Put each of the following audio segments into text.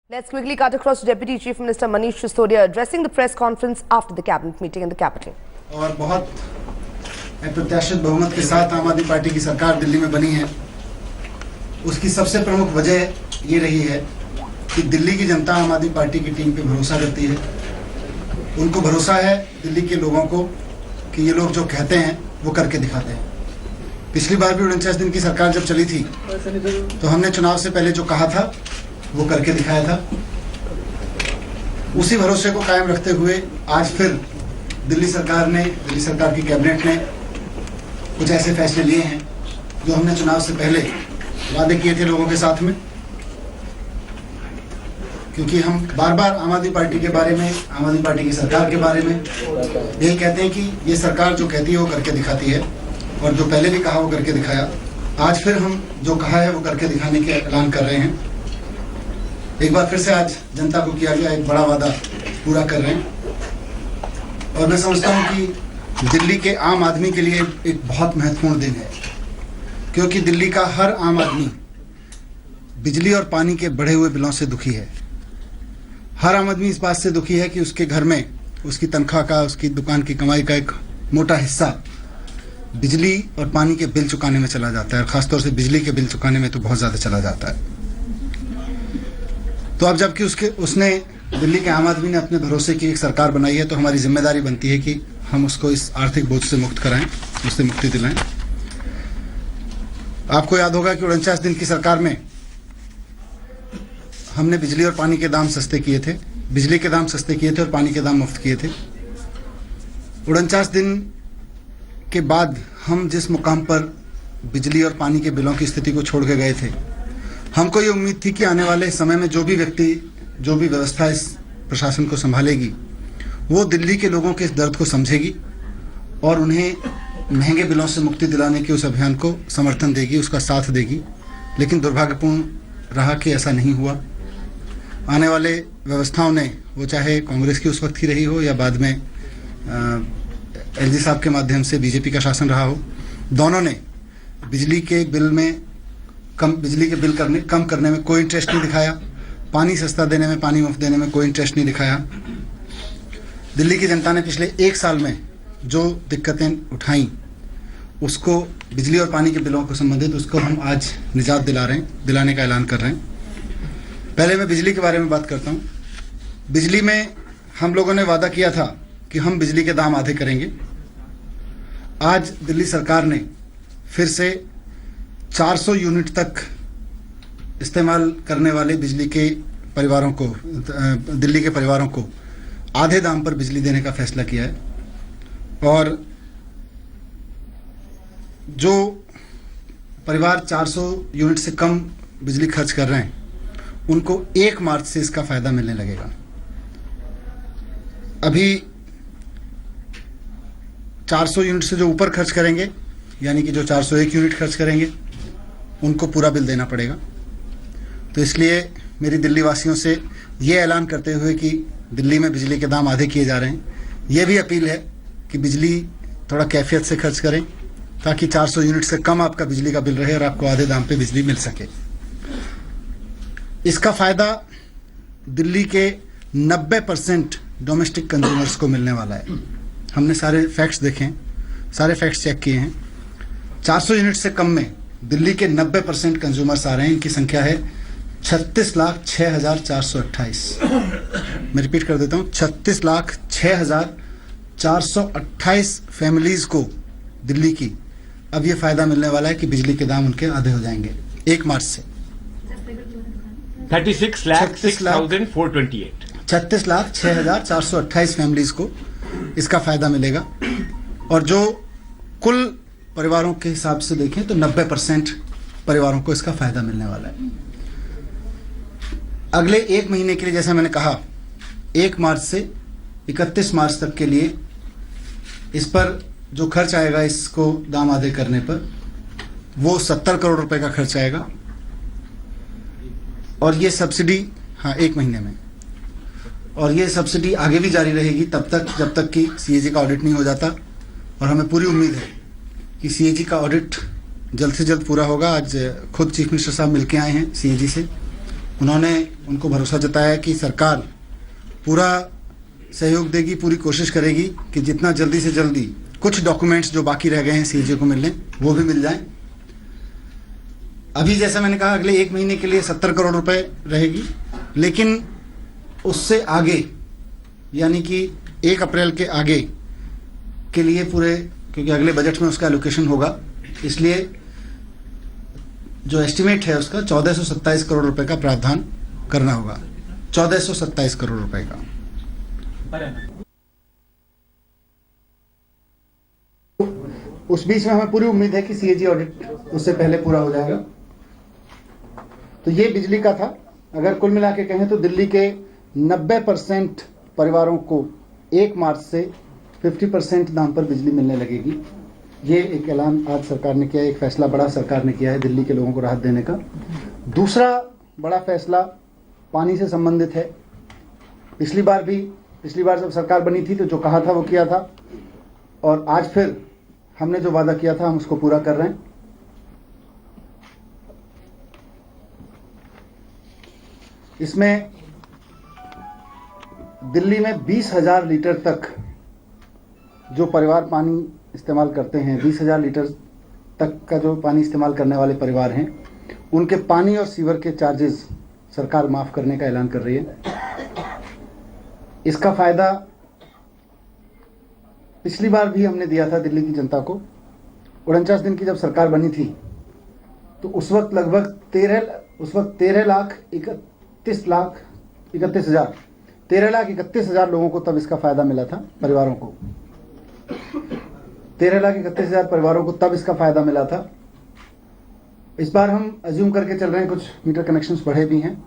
Let's quickly cut across to Deputy Chief Minister Manish Sisodia addressing the press conference after the cabinet meeting in the capital. और बहुत अप्रत्याशित बहुमत के साथ आम आदमी पार्टी की सरकार दिल्ली में बनी है। उसकी सबसे प्रमुख वजह ये रही है कि दिल्ली की जनता आम आदमी पार्टी की टीम पे भरोसा करती है। उनको भरोसा है दिल्ली के लोगों को कि ये लोग जो कहते हैं वो करके दिखाते हैं। पिछली बार भी 49 दिन की सरकार जब चली थी तो हमने चुनाव से पहले जो कहा था वो करके दिखाया था। उसी भरोसे को कायम रखते हुए आज फिर दिल्ली सरकार की कैबिनेट ने कुछ ऐसे फैसले लिए हैं जो हमने चुनाव से पहले वादे किए थे लोगों के साथ में। क्योंकि हम बार बार आम आदमी पार्टी के बारे में, आम आदमी पार्टी की सरकार के बारे में यही कहते हैं कि ये सरकार जो कहती है वो करके दिखाती है, और जो पहले भी कहा वो करके दिखाया। आज फिर हम जो कहा है वो करके दिखाने के ऐलान कर रहे हैं। एक बार फिर से आज जनता को किया गया एक बड़ा वादा पूरा कर रहे हैं। और मैं समझता हूं कि दिल्ली के आम आदमी के लिए एक बहुत महत्वपूर्ण दिन है, क्योंकि दिल्ली का हर आम आदमी बिजली और पानी के बढ़े हुए बिलों से दुखी है। हर आम आदमी इस बात से दुखी है कि उसके घर में उसकी तनख्वाह का, उसकी दुकान की कमाई का एक मोटा हिस्सा बिजली और पानी के बिल चुकाने में चला जाता है, और खासतौर से बिजली के बिल चुकाने में तो बहुत ज़्यादा चला जाता है। तो अब जबकि उसने दिल्ली के आम आदमी ने अपने भरोसे की एक सरकार बनाई है, तो हमारी जिम्मेदारी बनती है कि हम उसको इस आर्थिक बोझ से मुक्त कराएं, उससे मुक्ति दिलाएं। आपको याद होगा कि 49 दिन की सरकार में हमने बिजली और पानी के दाम सस्ते किए थे, बिजली के दाम सस्ते किए थे और पानी के दाम मुफ्त किए थे। 49 दिन के बाद हम जिस मुकाम पर बिजली और पानी के बिलों की स्थिति को छोड़ के गए थे, हमको ये उम्मीद थी कि आने वाले समय में जो भी व्यक्ति, जो भी व्यवस्था इस प्रशासन को संभालेगी, वो दिल्ली के लोगों के इस दर्द को समझेगी और उन्हें महंगे बिलों से मुक्ति दिलाने के उस अभियान को समर्थन देगी, उसका साथ देगी। लेकिन दुर्भाग्यपूर्ण रहा कि ऐसा नहीं हुआ। आने वाले व्यवस्थाओं ने, वो चाहे कांग्रेस की उस वक्त की रही हो या बाद में एलजी साहब के माध्यम से बीजेपी का शासन रहा हो, दोनों ने बिजली के बिल कम करने में कोई इंटरेस्ट नहीं दिखाया। पानी सस्ता देने में, पानी मुफ्त देने में कोई इंटरेस्ट नहीं दिखाया। दिल्ली की जनता ने पिछले एक साल में जो दिक्कतें उठाई, उसको, बिजली और पानी के बिलों को संबंधित, उसको हम आज निजात दिलाने का ऐलान कर रहे हैं। पहले मैं बिजली के बारे में बात करता हूँ। बिजली में हम लोगों ने वादा किया था कि हम बिजली के दाम आधे करेंगे। आज दिल्ली सरकार ने फिर से 400 यूनिट तक इस्तेमाल करने वाले बिजली के परिवारों को, दिल्ली के परिवारों को आधे दाम पर बिजली देने का फैसला किया है। और जो परिवार 400 यूनिट से कम बिजली खर्च कर रहे हैं, उनको 1 मार्च से इसका फायदा मिलने लगेगा। अभी 400 यूनिट से जो ऊपर खर्च करेंगे, यानी कि जो 401 यूनिट खर्च करेंगे, उनको पूरा बिल देना पड़ेगा। तो इसलिए मेरी दिल्ली वासियों से ये ऐलान करते हुए कि दिल्ली में बिजली के दाम आधे किए जा रहे हैं, ये भी अपील है कि बिजली थोड़ा कैफियत से खर्च करें, ताकि 400 यूनिट से कम आपका बिजली का बिल रहे और आपको आधे दाम पे बिजली मिल सके। इसका फ़ायदा दिल्ली के 90% डोमेस्टिक कंज्यूमर्स को मिलने वाला है। हमने सारे फैक्ट्स देखे हैं, सारे फैक्ट्स चेक किए हैं। 400 यूनिट से कम में दिल्ली के 90% कंज्यूमर्स आ रहे हैं। इनकी संख्या है 36,06,428। मैं रिपीट कर देता हूँ, 36,06,428 फैमिलीज को दिल्ली की अब ये फायदा मिलने वाला है कि बिजली के दाम उनके आधे हो जाएंगे 1 मार्च से। 36,06,428 36,06,428 फैमिलीज को इसका फायदा मिलेगा। और जो कुल परिवारों के हिसाब से देखें तो 90% परिवारों को इसका फायदा मिलने वाला है। अगले 1 महीने के लिए, जैसा मैंने कहा, 1 मार्च से 31 मार्च तक के लिए इस पर जो खर्च आएगा, इसको दाम आधे करने पर, वो 70 करोड़ रुपए का खर्च आएगा। और ये सब्सिडी, 1 महीने में, और ये सब्सिडी आगे भी जारी रहेगी तब तक जब तक कि सीएजी का ऑडिट नहीं हो जाता। और हमें पूरी उम्मीद है कि सीएजी का ऑडिट जल्द से जल्द पूरा होगा। आज खुद चीफ मिनिस्टर साहब मिलके आए हैं सीएजी से, उन्होंने उनको भरोसा जताया कि सरकार पूरा सहयोग देगी, पूरी कोशिश करेगी कि जितना जल्दी से जल्दी कुछ डॉक्यूमेंट्स जो बाकी रह गए हैं सीएजी को मिलने वो भी मिल जाएं। अभी जैसा मैंने कहा अगले 1 महीने के लिए 70 करोड़ रुपए रहेगी, लेकिन उससे आगे यानी कि 1 अप्रैल के आगे के लिए पूरे, क्योंकि अगले बजट में उसका एलोकेशन होगा, इसलिए जो एस्टिमेट है उसका 1427 करोड़ रुपए का प्रावधान करना होगा। 1427 करोड़ रुपए का। उस बीच में हमें पूरी उम्मीद है कि सीएजी ऑडिट उससे पहले पूरा हो जाएगा। तो ये बिजली का था। अगर कुल मिला के कहें तो दिल्ली के 90% परिवारों को 1 मार्च से 50% दाम पर बिजली मिलने लगेगी। ये एक ऐलान आज सरकार ने किया है, एक फैसला बड़ा सरकार ने किया है दिल्ली के लोगों को राहत देने का। दूसरा बड़ा फैसला पानी से संबंधित है। पिछली बार जब सरकार बनी थी तो जो कहा था वो किया था, और आज फिर हमने जो वादा किया था हम उसको पूरा कर रहे हैं। इसमें दिल्ली में 20,000 लीटर तक जो परिवार पानी इस्तेमाल करते हैं, 20,000 लीटर तक का जो पानी इस्तेमाल करने वाले परिवार हैं, उनके पानी और सीवर के चार्जेस सरकार माफ करने का ऐलान कर रही है। इसका फायदा पिछली बार भी हमने दिया था दिल्ली की जनता को। 49 दिन की जब सरकार बनी थी तो उस वक्त लगभग 13,31,000 लोगों को तब इसका फायदा मिला था, परिवारों को 13,31,000 परिवारों को तब इसका फायदा मिला था। इस बार हम अज्यूम करके चल रहे हैं, कुछ मीटर कनेक्शंस बढ़े भी हैं,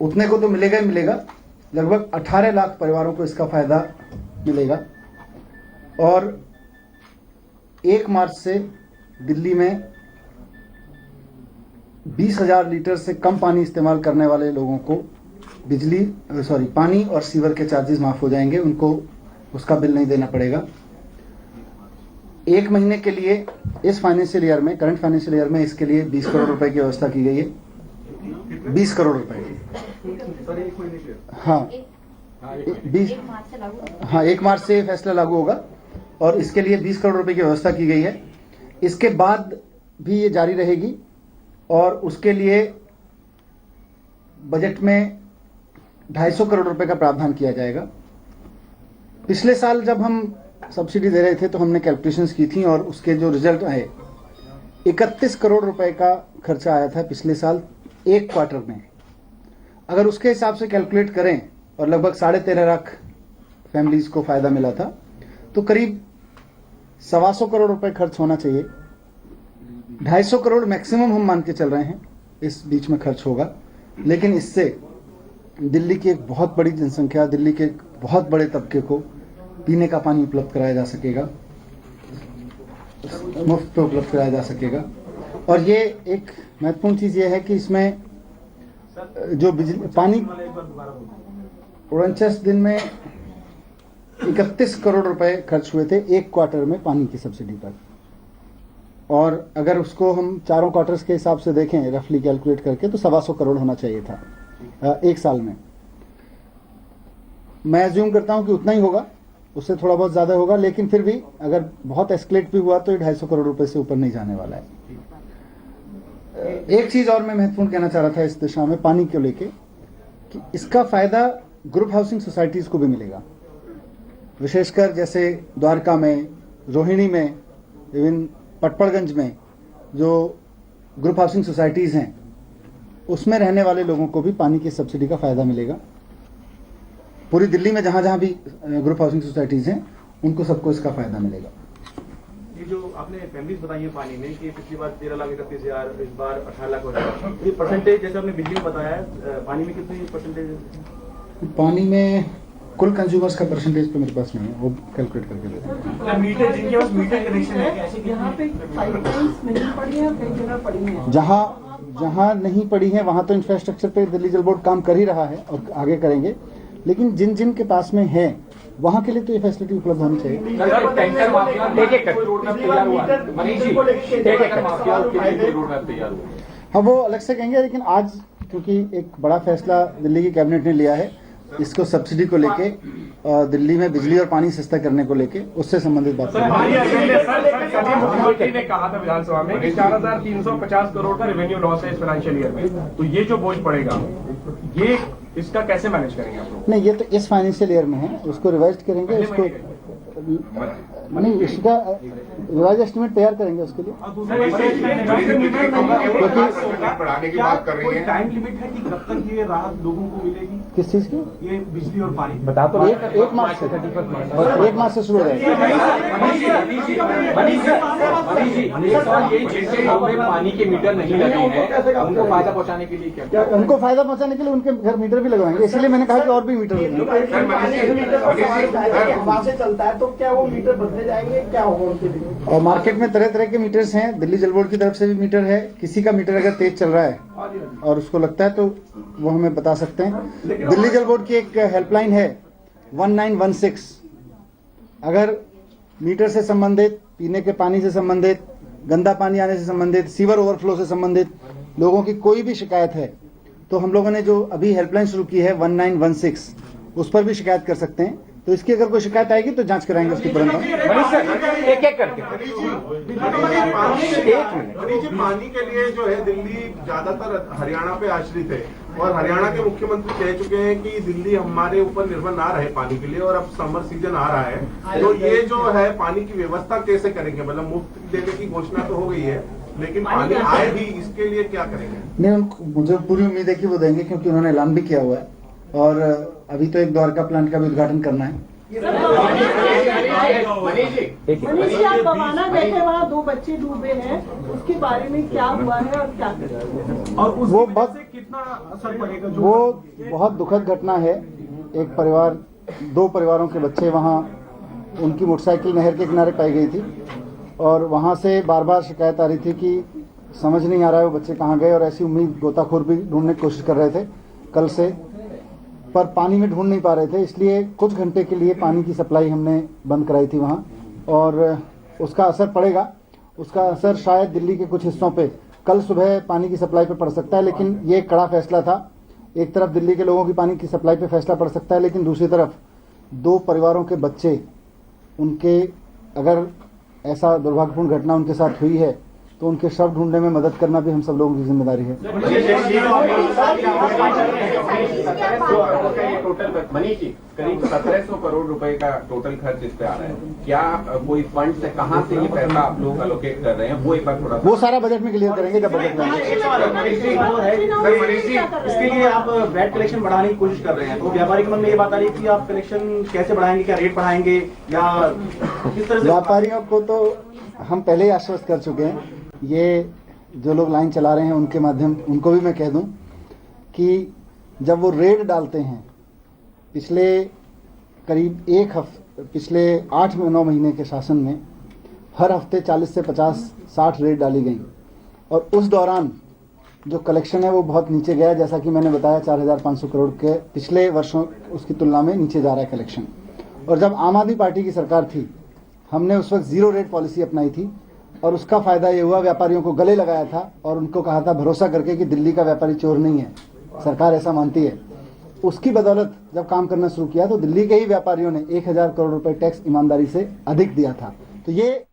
उतने को तो मिलेगा ही मिलेगा। लगभग 18 लाख परिवारों को इसका फायदा मिलेगा। और 1 मार्च से दिल्ली में 20,000 लीटर से कम पानी इस्तेमाल करने वाले लोगों को पानी और सीवर के चार्जेस माफ हो जाएंगे, उनको उसका बिल नहीं देना पड़ेगा। 1 महीने के लिए इस फाइनेंशियल ईयर में, करंट फाइनेंशियल ईयर में इसके लिए 20 करोड़ रुपए की व्यवस्था की गई है। 20 करोड़ रुपए की, हाँ 1 मार्च से फैसला लागू होगा और इसके लिए 20 करोड़ रुपए की व्यवस्था की गई है। इसके बाद भी ये जारी रहेगी और उसके लिए बजट में 250 करोड़ रुपए का प्रावधान किया जाएगा। पिछले साल जब हम सब्सिडी दे रहे थे तो हमने कैलकुलेशंस की थी और उसके जो रिजल्ट आए, 31 करोड़ रुपए का खर्चा आया था पिछले साल 1 क्वार्टर में। अगर उसके हिसाब से कैलकुलेट करें और लगभग 13.5 लाख फैमिलीज को फायदा मिला था, तो करीब 125 करोड़ रुपए खर्च होना चाहिए। 250 करोड़ मैक्सिमम हम मान के चल रहे हैं इस बीच में खर्च होगा, लेकिन इससे दिल्ली की एक बहुत बड़ी जनसंख्या, दिल्ली के एक बहुत बड़े तबके को पीने का पानी उपलब्ध कराया जा सकेगा, मुफ्त पे उपलब्ध कराया जा सकेगा। और ये एक महत्वपूर्ण चीज ये है कि इसमें जो बिजली पानी 49 दिन में 31 करोड़ रुपए खर्च हुए थे 1 क्वार्टर में पानी की सब्सिडी पर। और अगर उसको हम चारों क्वार्टर्स के हिसाब से देखें, रफली कैलकुलेट करके, तो 125 करोड़ होना चाहिए था 1 साल में। मैं अज्यूम करता हूं कि उतना ही होगा, उससे थोड़ा बहुत ज्यादा होगा, लेकिन फिर भी अगर बहुत एस्केलेट भी हुआ तो 250 करोड़ रुपए से ऊपर नहीं जाने वाला है। एक चीज और मैं महत्वपूर्ण कहना चाह रहा था इस दिशा में पानी को लेके, कि इसका फायदा ग्रुप हाउसिंग सोसाइटीज को भी मिलेगा। विशेषकर जैसे द्वारका में, रोहिणी में, इवन पटपड़गंज में जो ग्रुप हाउसिंग सोसाइटीज हैं, उसमें रहने वाले लोगों को भी पानी की सब्सिडी का फायदा मिलेगा। पूरी दिल्ली में जहां जहां भी ग्रुप हाउसिंग सोसाइटीज हैं, उनको सबको इसका फायदा मिलेगा। ये जो आपने फैमिलीज बताई है पानी में कि पिछली बार 13,31,000, इस बार 18 लाख हो जाएगा, ये परसेंटेज जैसे आपने बिजली में बताया है, पानी में कितनी परसेंटेज है? पानी में कुल कंज्यूमर्स का परसेंटेज तो मेरे पास नहीं है, वो कैलकुलेट करके देते हैं। मीटर जिनके पास मीटर कनेक्शन है, यहाँ पे पाइपलाइंस नहीं पड़ी है, कई जगह पड़ी है। जहां नहीं पड़ी है वहां तो इंफ्रास्ट्रक्चर पे दिल्ली जल बोर्ड काम कर ही रहा है और आगे करेंगे, लेकिन जिन जिन के पास में है वहां के लिए तो ये फैसिलिटी उपलब्ध होनी चाहिए। टैंकर माफिया रोड मैप तैयार हुआ, मनीष जी, टैंकर माफिया के लिए रोड मैप तैयार हुआ। हाँ, वो अलग से कहेंगे, लेकिन आज क्योंकि एक बड़ा फैसला दिल्ली की कैबिनेट ने लिया है, इसको सब्सिडी को लेके दिल्ली में बिजली और पानी सस्ता करने को लेके, उससे संबंधित बात है। मुख्यमंत्री ने कहा था विधानसभा में कि 4,350 करोड़ का रेवेन्यू लॉस है इस फाइनेंशियल ईयर में, तो ये जो बोझ पड़ेगा ये इसका कैसे मैनेज करेंगे आप लोग? नहीं, ये तो इस फाइनेंशियल ईयर में है, उसको रिवाइज करेंगे, उसको नहीं, इसका रिवाइज एस्टिमेट तैयार करेंगे उसके लिए। बढ़ाने की बात कर रही है, टाइम लिमिट है कि कब तक ये राहत लोगों को मिलेगी? किस चीज की? ये बिजली और पानी बता तो एक मार्च से, और 1 मार्च से शुरू हो जाएगा। पानी के मीटर नहीं लगे हैं, उनको फायदा पहुंचाने के लिए क्या? उनको फायदा पहुंचाने के लिए उनके घर मीटर भी लगवाएंगे, इसलिए मैंने कहा कि और भी मीटर लगेंगे। वहाँ से चलता है तो क्या वो मीटर बदले जाएंगे, क्या होगा उनके लिए? और मार्केट में तरह तरह के मीटर्स हैं, दिल्ली जल बोर्ड की तरफ से भी मीटर है। किसी का मीटर अगर तेज चल रहा है और उसको लगता है तो वो हमें बता सकते हैं। दिल्ली जल बोर्ड की एक हेल्पलाइन है 1916, अगर मीटर से संबंधित, पीने के पानी से संबंधित, गंदा पानी आने से संबंधित, सीवर ओवरफ्लो से संबंधित लोगों की कोई भी शिकायत है तो हम लोगों ने जो अभी हेल्पलाइन शुरू की है 1916, उस पर भी शिकायत कर सकते हैं। तो इसकी अगर कोई शिकायत आएगी तो जांच कराएंगे उसकी तुरंत। एक एक करके पानी के लिए जो है दिल्ली ज्यादातर हरियाणा पे आश्रित है, और हरियाणा के मुख्यमंत्री कह चुके हैं कि दिल्ली हमारे ऊपर निर्भर ना रहे पानी के लिए, और अब समर सीजन आ रहा है तो ये जो है पानी की व्यवस्था कैसे करेंगे? मतलब मुफ्त देने की घोषणा तो हो गई है, लेकिन पानी आए भी, इसके लिए क्या करेंगे? नहीं, उनको मुझे पूरी उम्मीद है कि वो देंगे, क्योंकि उन्होंने ऐलान भी किया हुआ है, और अभी तो एक द्वारका प्लांट का भी उद्घाटन करना है। मनीष जी, आप बवाना गए थे, वहाँ 2 बच्चे डूबे हैं, उसके बारे में क्या हुआ है और क्या करेंगे? और वो बहुत कितना असर पड़ेगा? वो बहुत दुखद घटना है। एक परिवार, 2 परिवारों के बच्चे वहाँ, उनकी मोटरसाइकिल नहर के किनारे पाई गई थी, और वहाँ से बार बार शिकायत आ रही थी कि समझ नहीं आ रहा है वो बच्चे कहाँ गए, और ऐसी उम्मीद गोताखोर भी ढूंढने की कोशिश कर रहे थे कल से, पर पानी में ढूंढ नहीं पा रहे थे, इसलिए कुछ घंटे के लिए पानी की सप्लाई हमने बंद कराई थी वहाँ, और उसका असर पड़ेगा। उसका असर शायद दिल्ली के कुछ हिस्सों पे कल सुबह पानी की सप्लाई पे पड़ सकता है, लेकिन ये एक कड़ा फैसला था। एक तरफ दिल्ली के लोगों की पानी की सप्लाई पे फैसला पड़ सकता है, लेकिन दूसरी तरफ 2 परिवारों के बच्चे, उनके अगर ऐसा दुर्भाग्यपूर्ण घटना उनके साथ हुई है तो उनके शव ढूंढने में मदद करना भी हम सब लोगों की जिम्मेदारी है। टोटल मनीष जी, करीब 1700 करोड़ रुपए का टोटल खर्च इस पे आ रहा है। क्या कोई फंड से, कहाँ से ये पैसा आप लोग एलोकेट कर रहे हैं, वो एक बार थोड़ा वो सारा बजट में क्लियर करेंगे जब बजट में। इसके लिए आप वैट कलेक्शन बढ़ाने की कोशिश कर रहे हैं, तो व्यापारी के मन में ये बात आ रही है कि आप कलेक्शन कैसे बढ़ाएंगे, क्या रेट बढ़ाएंगे, या किस तरह से? व्यापारियों को तो हम पहले ही आश्वस्त कर चुके हैं। ये जो लोग लाइन चला रहे हैं उनके माध्यम, उनको भी मैं कह दूं कि जब वो रेड डालते हैं, पिछले करीब पिछले 8-9 महीने के शासन में हर हफ्ते 40 से 50-60 रेड डाली गई, और उस दौरान जो कलेक्शन है वो बहुत नीचे गया। जैसा कि मैंने बताया, 4,500 करोड़ के पिछले वर्षों उसकी तुलना में नीचे जा रहा है कलेक्शन। और जब आम आदमी पार्टी की सरकार थी, हमने उस वक्त 0 रेट पॉलिसी अपनाई थी, और उसका फायदा ये हुआ, व्यापारियों को गले लगाया था और उनको कहा था भरोसा करके कि दिल्ली का व्यापारी चोर नहीं है, सरकार ऐसा मानती है। उसकी बदौलत जब काम करना शुरू किया तो दिल्ली के ही व्यापारियों ने 1,000 करोड़ रुपए टैक्स ईमानदारी से अधिक दिया था। तो ये